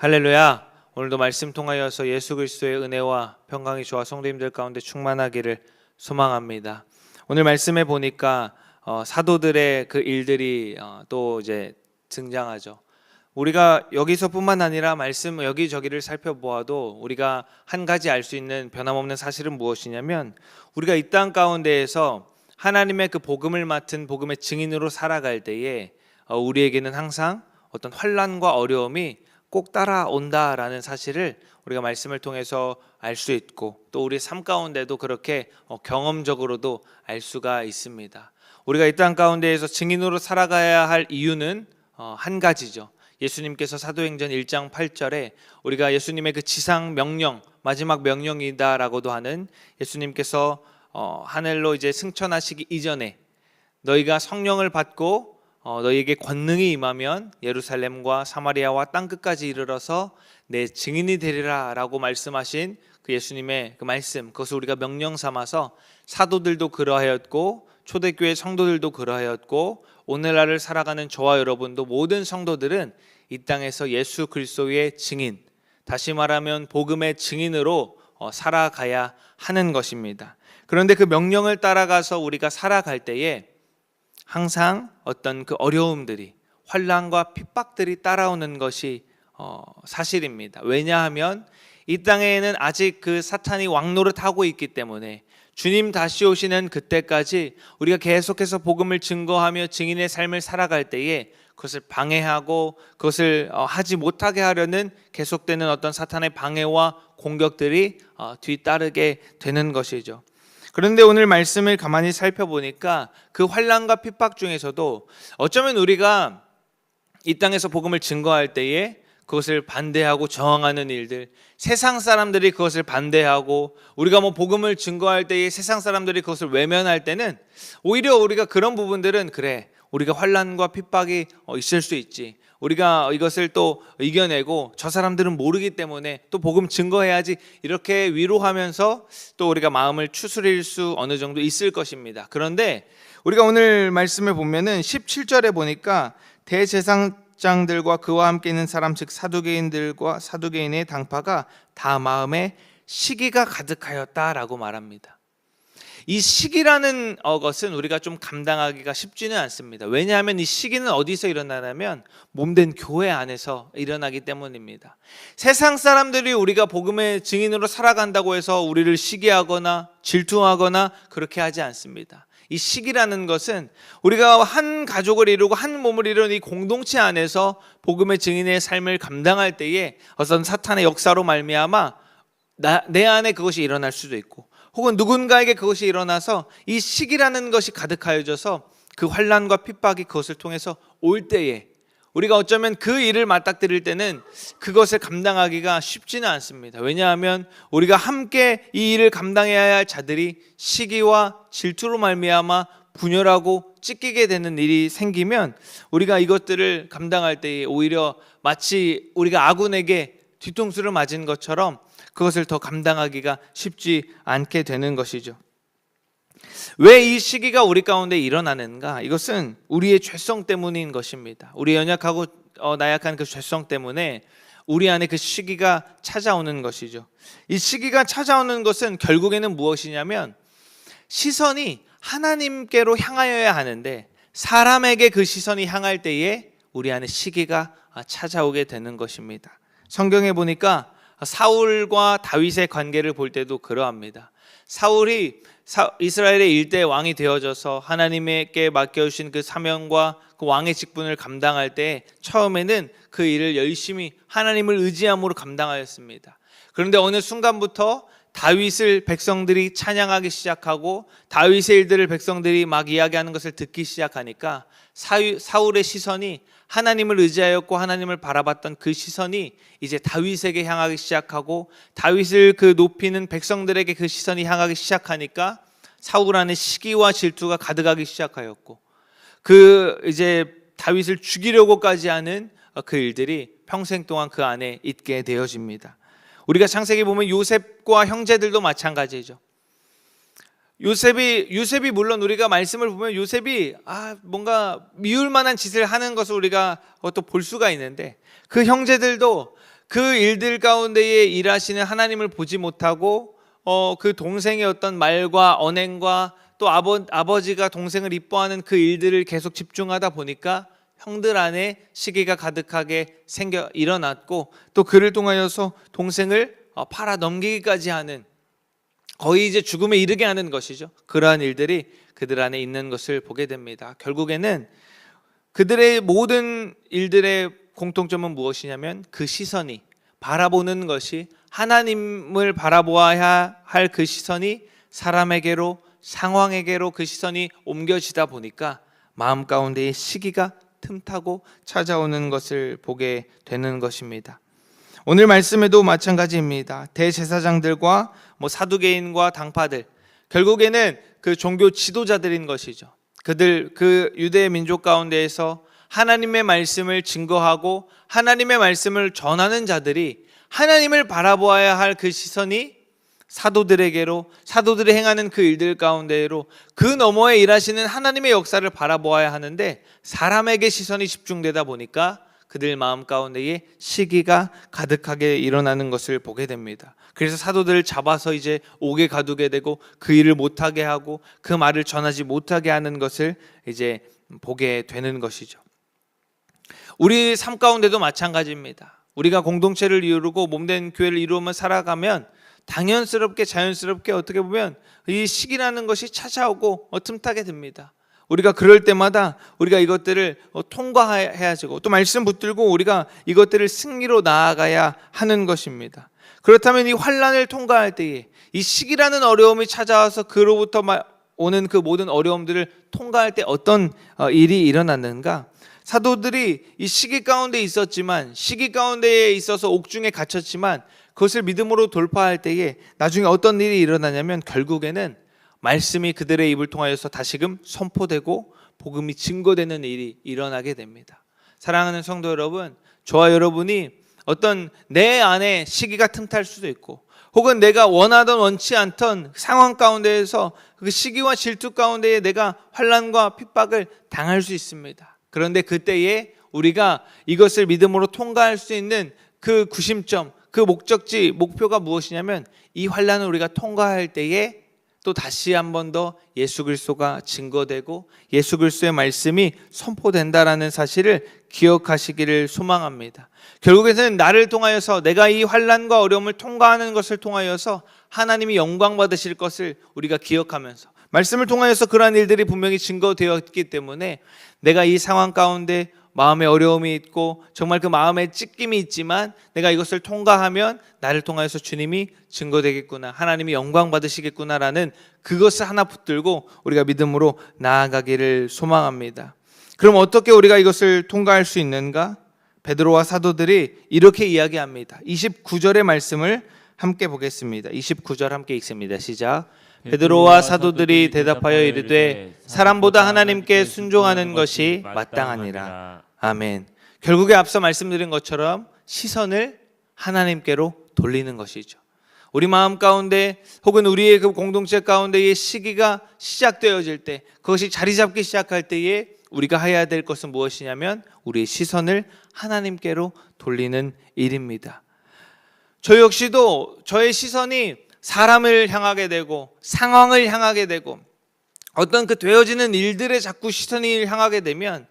할렐루야. 오늘도 말씀 통하여서 예수 그리스도의 은혜와 평강이 저와 성도님들 가운데 충만하기를 소망합니다. 오늘 말씀에 보니까 사도들의 그 일들이 또 이제 등장하죠. 우리가 여기서뿐만 아니라 말씀 여기저기를 살펴보아도 우리가 한 가지 알 수 있는 변함없는 사실은 무엇이냐면, 우리가 이 땅 가운데에서 하나님의 그 복음을 맡은 복음의 증인으로 살아갈 때에 우리에게는 항상 어떤 환난과 어려움이 꼭 따라온다라는 사실을 우리가 말씀을 통해서 알 수 있고, 또 우리 삶 가운데도 그렇게 경험적으로도 알 수가 있습니다. 우리가 이 땅 가운데에서 증인으로 살아가야 할 이유는 한 가지죠. 예수님께서 사도행전 1장 8절에 우리가 예수님의 그 지상 명령, 마지막 명령이다라고도 하는, 예수님께서 하늘로 이제 승천하시기 이전에 너희가 성령을 받고 너희에게 권능이 임하면 예루살렘과 사마리아와 땅끝까지 이르러서 내 증인이 되리라 라고 말씀하신 그 예수님의 그 말씀, 그것을 우리가 명령 삼아서 사도들도 그러하였고 초대교회 성도들도 그러하였고 오늘날을 살아가는 저와 여러분도, 모든 성도들은 이 땅에서 예수 그리스도의 증인, 다시 말하면 복음의 증인으로 살아가야 하는 것입니다. 그런데 그 명령을 따라가서 우리가 살아갈 때에 항상 어떤 그 어려움들이, 환난과 핍박들이 따라오는 것이 사실입니다. 왜냐하면 이 땅에는 아직 그 사탄이 왕노릇하고 있기 때문에 주님 다시 오시는 그때까지 우리가 계속해서 복음을 증거하며 증인의 삶을 살아갈 때에 그것을 방해하고 그것을 하지 못하게 하려는 계속되는 어떤 사탄의 방해와 공격들이 뒤따르게 되는 것이죠. 그런데 오늘 말씀을 가만히 살펴보니까 그 환난과 핍박 중에서도 어쩌면 우리가 이 땅에서 복음을 증거할 때에 그것을 반대하고 저항하는 일들, 세상 사람들이 그것을 반대하고 우리가 복음을 증거할 때에 세상 사람들이 그것을 외면할 때는 오히려 우리가 그런 부분들은, 그래, 우리가 환난과 핍박이 있을 수 있지, 우리가 이것을 또 이겨내고 저 사람들은 모르기 때문에 또 복음 증거해야지, 이렇게 위로하면서 또 우리가 마음을 추스릴 수 어느 정도 있을 것입니다. 그런데 우리가 오늘 말씀을 보면은 17절에 보니까 대제사장들과 그와 함께 있는 사람, 즉 사두개인들과 사두개인의 당파가 다 마음에 시기가 가득하였다라고 말합니다. 이 시기라는 것은 우리가 좀 감당하기가 쉽지는 않습니다. 왜냐하면 이 시기는 어디서 일어나냐면 몸된 교회 안에서 일어나기 때문입니다. 세상 사람들이 우리가 복음의 증인으로 살아간다고 해서 우리를 시기하거나 질투하거나 그렇게 하지 않습니다. 이 시기라는 것은 우리가 한 가족을 이루고 한 몸을 이루는 이 공동체 안에서 복음의 증인의 삶을 감당할 때에 어떤 사탄의 역사로 말미암아 내 안에 그것이 일어날 수도 있고, 혹은 누군가에게 그것이 일어나서 이 시기라는 것이 가득하여져서 그 환난과 핍박이 그것을 통해서 올 때에 우리가 어쩌면 그 일을 맞닥뜨릴 때는 그것을 감당하기가 쉽지는 않습니다. 왜냐하면 우리가 함께 이 일을 감당해야 할 자들이 시기와 질투로 말미암아 분열하고 찢기게 되는 일이 생기면 우리가 이것들을 감당할 때에 오히려 마치 우리가 아군에게 뒤통수를 맞은 것처럼 그것을 더 감당하기가 쉽지 않게 되는 것이죠. 왜 이 시기가 우리 가운데 일어나는가? 이것은 우리의 죄성 때문인 것입니다. 우리 연약하고 나약한 그 죄성 때문에 우리 안에 그 시기가 찾아오는 것이죠. 이 시기가 찾아오는 것은 결국에는 무엇이냐면, 시선이 하나님께로 향하여야 하는데 사람에게 그 시선이 향할 때에 우리 안에 시기가 찾아오게 되는 것입니다. 성경에 보니까 사울과 다윗의 관계를 볼 때도 그러합니다. 사울이 이스라엘의 일대 왕이 되어져서 하나님께 맡겨주신 그 사명과 그 왕의 직분을 감당할 때 처음에는 그 일을 열심히 하나님을 의지함으로 감당하였습니다. 그런데 어느 순간부터 다윗을 백성들이 찬양하기 시작하고 다윗의 일들을 백성들이 막 이야기하는 것을 듣기 시작하니까 사울의 시선이 하나님을 의지하였고 하나님을 바라봤던 그 시선이 이제 다윗에게 향하기 시작하고, 다윗을 그 높이는 백성들에게 그 시선이 향하기 시작하니까 사울 안에 시기와 질투가 가득하기 시작하였고, 그 이제 다윗을 죽이려고까지 하는 그 일들이 평생 동안 그 안에 있게 되어집니다. 우리가 창세기 보면 요셉과 형제들도 마찬가지죠. 요셉이 물론 우리가 말씀을 보면 요셉이 뭔가 미울 만한 짓을 하는 것을 우리가 또 볼 수가 있는데, 그 형제들도 그 일들 가운데에 일하시는 하나님을 보지 못하고 그 동생의 어떤 말과 언행과 또 아버지가 동생을 이뻐하는 그 일들을 계속 집중하다 보니까 형들 안에 시기가 가득하게 일어났고 또 그를 통하여서 동생을 팔아 넘기기까지 하는, 거의 이제 죽음에 이르게 하는 것이죠. 그러한 일들이 그들 안에 있는 것을 보게 됩니다. 결국에는 그들의 모든 일들의 공통점은 무엇이냐면 그 시선이, 바라보는 것이, 하나님을 바라보아야 할 그 시선이 사람에게로, 상황에게로 그 시선이 옮겨지다 보니까 마음 가운데의 시기가 틈타고 찾아오는 것을 보게 되는 것입니다. 오늘 말씀에도 마찬가지입니다. 대제사장들과 사두개인과 당파들, 결국에는 그 종교 지도자들인 것이죠. 그들 그 유대 민족 가운데에서 하나님의 말씀을 증거하고 하나님의 말씀을 전하는 자들이 하나님을 바라보아야 할 그 시선이 사도들에게로, 사도들이 행하는 그 일들 가운데로 그 너머에 일하시는 하나님의 역사를 바라보아야 하는데 사람에게 시선이 집중되다 보니까 그들 마음 가운데에 시기가 가득하게 일어나는 것을 보게 됩니다. 그래서 사도들을 잡아서 이제 옥에 가두게 되고 그 일을 못하게 하고 그 말을 전하지 못하게 하는 것을 이제 보게 되는 것이죠. 우리 삶 가운데도 마찬가지입니다. 우리가 공동체를 이루고 몸된 교회를 이루며 살아가면 당연스럽게, 자연스럽게 어떻게 보면 이 시기라는 것이 찾아오고 틈타게 됩니다. 우리가 그럴 때마다 우리가 이것들을 통과해야지고 또 말씀 붙들고 우리가 이것들을 승리로 나아가야 하는 것입니다. 그렇다면 이 환난을 통과할 때에 이 시기라는 어려움이 찾아와서 그로부터 오는 그 모든 어려움들을 통과할 때 어떤 일이 일어났는가? 사도들이 이 시기 가운데 있었지만, 시기 가운데에 있어서 옥중에 갇혔지만 그것을 믿음으로 돌파할 때에 나중에 어떤 일이 일어나냐면 결국에는 말씀이 그들의 입을 통하여서 다시금 선포되고 복음이 증거되는 일이 일어나게 됩니다. 사랑하는 성도 여러분, 저와 여러분이 어떤 내 안에 시기가 틈탈 수도 있고 혹은 내가 원하던 원치 않던 상황 가운데에서 그 시기와 질투 가운데에 내가 환난과 핍박을 당할 수 있습니다. 그런데 그때에 우리가 이것을 믿음으로 통과할 수 있는 그 구심점, 그 목적지, 목표가 무엇이냐면 이 환난을 우리가 통과할 때에 또 다시 한 번 더 예수 그리스도가 증거되고 예수 그리스도의 말씀이 선포된다라는 사실을 기억하시기를 소망합니다. 결국에는 나를 통하여서 내가 이 환난과 어려움을 통과하는 것을 통하여서 하나님이 영광 받으실 것을 우리가 기억하면서 말씀을 통하여서 그러한 일들이 분명히 증거되었기 때문에 내가 이 상황 가운데 마음에 어려움이 있고 정말 그 마음에 찢김이 있지만 내가 이것을 통과하면 나를 통하여서 주님이 증거되겠구나, 하나님이 영광 받으시겠구나라는 그것을 하나 붙들고 우리가 믿음으로 나아가기를 소망합니다. 그럼 어떻게 우리가 이것을 통과할 수 있는가? 베드로와 사도들이 이렇게 이야기합니다. 29절의 말씀을 함께 보겠습니다. 29절 함께 읽습니다. 시작. 베드로와 사도들이 대답하여 이르되 사람보다 하나님께 순종하는 것이 마땅하니라. 아멘. 결국에 앞서 말씀드린 것처럼 시선을 하나님께로 돌리는 것이죠. 우리 마음 가운데 혹은 우리의 그 공동체 가운데의 시기가 시작되어질 때, 그것이 자리 잡기 시작할 때에 우리가 해야 될 것은 무엇이냐면 우리의 시선을 하나님께로 돌리는 일입니다. 저 역시도 저의 시선이 사람을 향하게 되고 상황을 향하게 되고 어떤 그 되어지는 일들에 자꾸 시선이 향하게 되면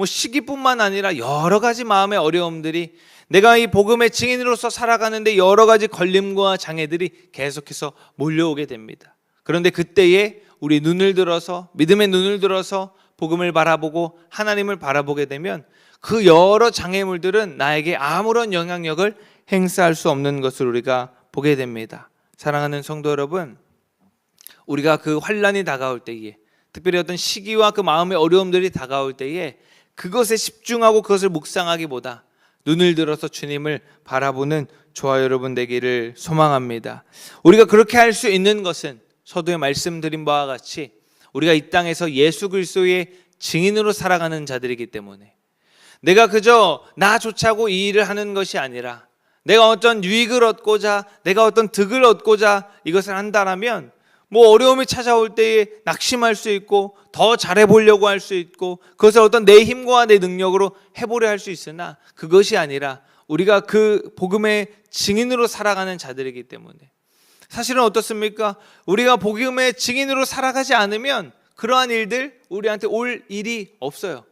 시기뿐만 아니라 여러 가지 마음의 어려움들이, 내가 이 복음의 증인으로서 살아가는데 여러 가지 걸림과 장애들이 계속해서 몰려오게 됩니다. 그런데 그때에 우리 눈을 들어서, 믿음의 눈을 들어서 복음을 바라보고 하나님을 바라보게 되면 그 여러 장애물들은 나에게 아무런 영향력을 행사할 수 없는 것을 우리가 보게 됩니다. 사랑하는 성도 여러분, 우리가 그 환난이 다가올 때에, 특별히 어떤 시기와 그 마음의 어려움들이 다가올 때에 그것에 집중하고 그것을 묵상하기보다 눈을 들어서 주님을 바라보는 저와 여러분 되기를 소망합니다. 우리가 그렇게 할 수 있는 것은 서두에 말씀드린 바와 같이 우리가 이 땅에서 예수 그리스도의 증인으로 살아가는 자들이기 때문에 내가 그저 나 좋자고 이 일을 하는 것이 아니라 내가 어떤 유익을 얻고자, 내가 어떤 득을 얻고자 이것을 한다라면 어려움이 찾아올 때에 낙심할 수 있고 더 잘해보려고 할 수 있고 그것을 어떤 내 힘과 내 능력으로 해보려 할 수 있으나 그것이 아니라 우리가 그 복음의 증인으로 살아가는 자들이기 때문에. 사실은 어떻습니까? 우리가 복음의 증인으로 살아가지 않으면 그러한 일들 우리한테 올 일이 없어요.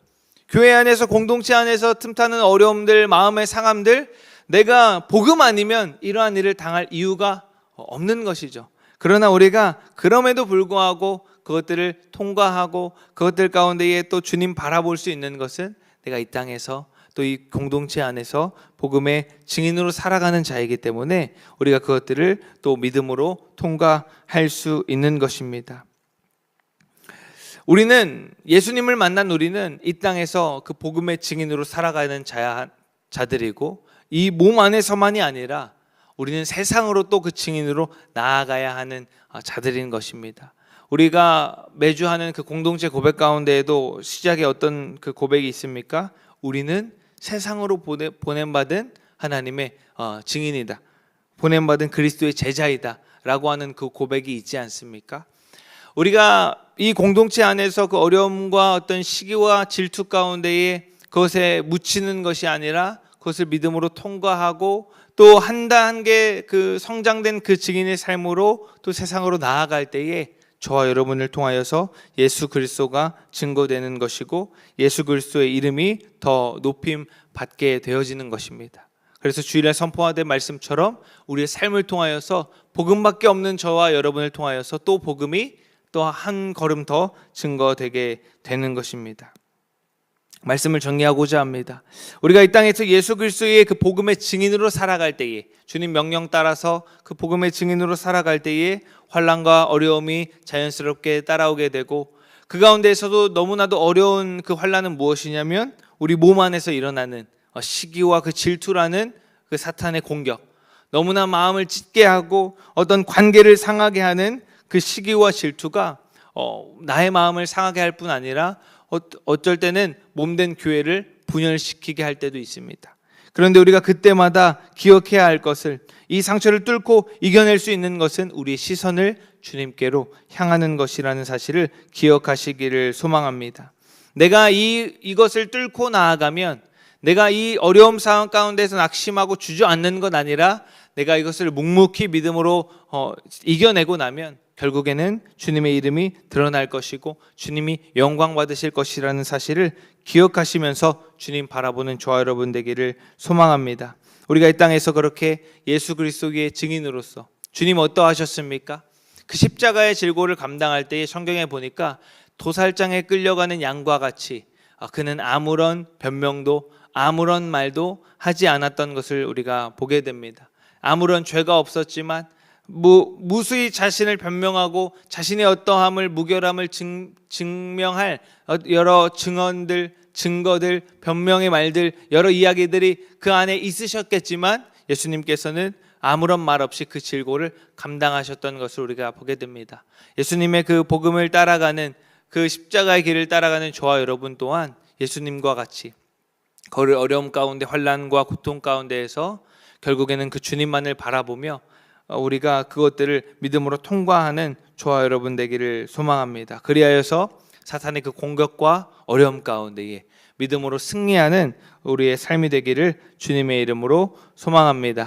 교회 안에서, 공동체 안에서 틈타는 어려움들, 마음의 상함들, 내가 복음 아니면 이러한 일을 당할 이유가 없는 것이죠. 그러나 우리가 그럼에도 불구하고 그것들을 통과하고 그것들 가운데에 또 주님 바라볼 수 있는 것은 내가 이 땅에서 또 이 공동체 안에서 복음의 증인으로 살아가는 자이기 때문에 우리가 그것들을 또 믿음으로 통과할 수 있는 것입니다. 우리는, 예수님을 만난 우리는 이 땅에서 그 복음의 증인으로 살아가는 자들이고, 이 몸 안에서만이 아니라 우리는 세상으로 또 그 증인으로 나아가야 하는 자들인 것입니다. 우리가 매주 하는 그 공동체 고백 가운데에도 시작에 어떤 그 고백이 있습니까? 우리는 세상으로 보냄받은 하나님의 증인이다, 보냄받은 그리스도의 제자이다 라고 하는 그 고백이 있지 않습니까? 우리가 이 공동체 안에서 그 어려움과 어떤 시기와 질투 가운데에 그것에 묻히는 것이 아니라 그것을 믿음으로 통과하고 또 한 단계 그 성장된 그 증인의 삶으로 또 세상으로 나아갈 때에 저와 여러분을 통하여서 예수 그리스도가 증거되는 것이고 예수 그리스도의 이름이 더 높임 받게 되어지는 것입니다. 그래서 주일날 선포하된 말씀처럼 우리의 삶을 통하여서 복음밖에 없는 저와 여러분을 통하여서 또 복음이 또 한 걸음 더 증거되게 되는 것입니다. 말씀을 정리하고자 합니다. 우리가 이 땅에서 예수 그리스도의 그 복음의 증인으로 살아갈 때에, 주님 명령 따라서 그 복음의 증인으로 살아갈 때에 환난과 어려움이 자연스럽게 따라오게 되고, 그 가운데에서도 너무나도 어려운 그 환난은 무엇이냐면 우리 몸 안에서 일어나는 시기와 그 질투라는 그 사탄의 공격, 너무나 마음을 찢게 하고 어떤 관계를 상하게 하는 그 시기와 질투가 나의 마음을 상하게 할 뿐 아니라 어쩔 때는 몸된 교회를 분열시키게 할 때도 있습니다. 그런데 우리가 그때마다 기억해야 할 것을, 이 상처를 뚫고 이겨낼 수 있는 것은 우리의 시선을 주님께로 향하는 것이라는 사실을 기억하시기를 소망합니다. 내가 이것을 뚫고 나아가면, 내가 이 어려움 상황 가운데서 낙심하고 주저앉는 것 아니라 내가 이것을 묵묵히 믿음으로 이겨내고 나면 결국에는 주님의 이름이 드러날 것이고 주님이 영광 받으실 것이라는 사실을 기억하시면서 주님 바라보는 저와 여러분 되기를 소망합니다. 우리가 이 땅에서 그렇게 예수 그리스도의 증인으로서, 주님 어떠하셨습니까? 그 십자가의 질고를 감당할 때에 성경에 보니까 도살장에 끌려가는 양과 같이 그는 아무런 변명도 아무런 말도 하지 않았던 것을 우리가 보게 됩니다. 아무런 죄가 없었지만 무수히 자신을 변명하고 자신의 어떠함을, 무결함을 증명할 여러 증언들, 증거들, 변명의 말들, 여러 이야기들이 그 안에 있으셨겠지만 예수님께서는 아무런 말 없이 그 질고를 감당하셨던 것을 우리가 보게 됩니다. 예수님의 그 복음을 따라가는, 그 십자가의 길을 따라가는 저와 여러분 또한 예수님과 같이 그 어려움 가운데, 환난과 고통 가운데에서 결국에는 그 주님만을 바라보며 우리가 그것들을 믿음으로 통과하는 저와 여러분 되기를 소망합니다. 그리하여서 사탄의 그 공격과 어려움 가운데에 믿음으로 승리하는 우리의 삶이 되기를 주님의 이름으로 소망합니다.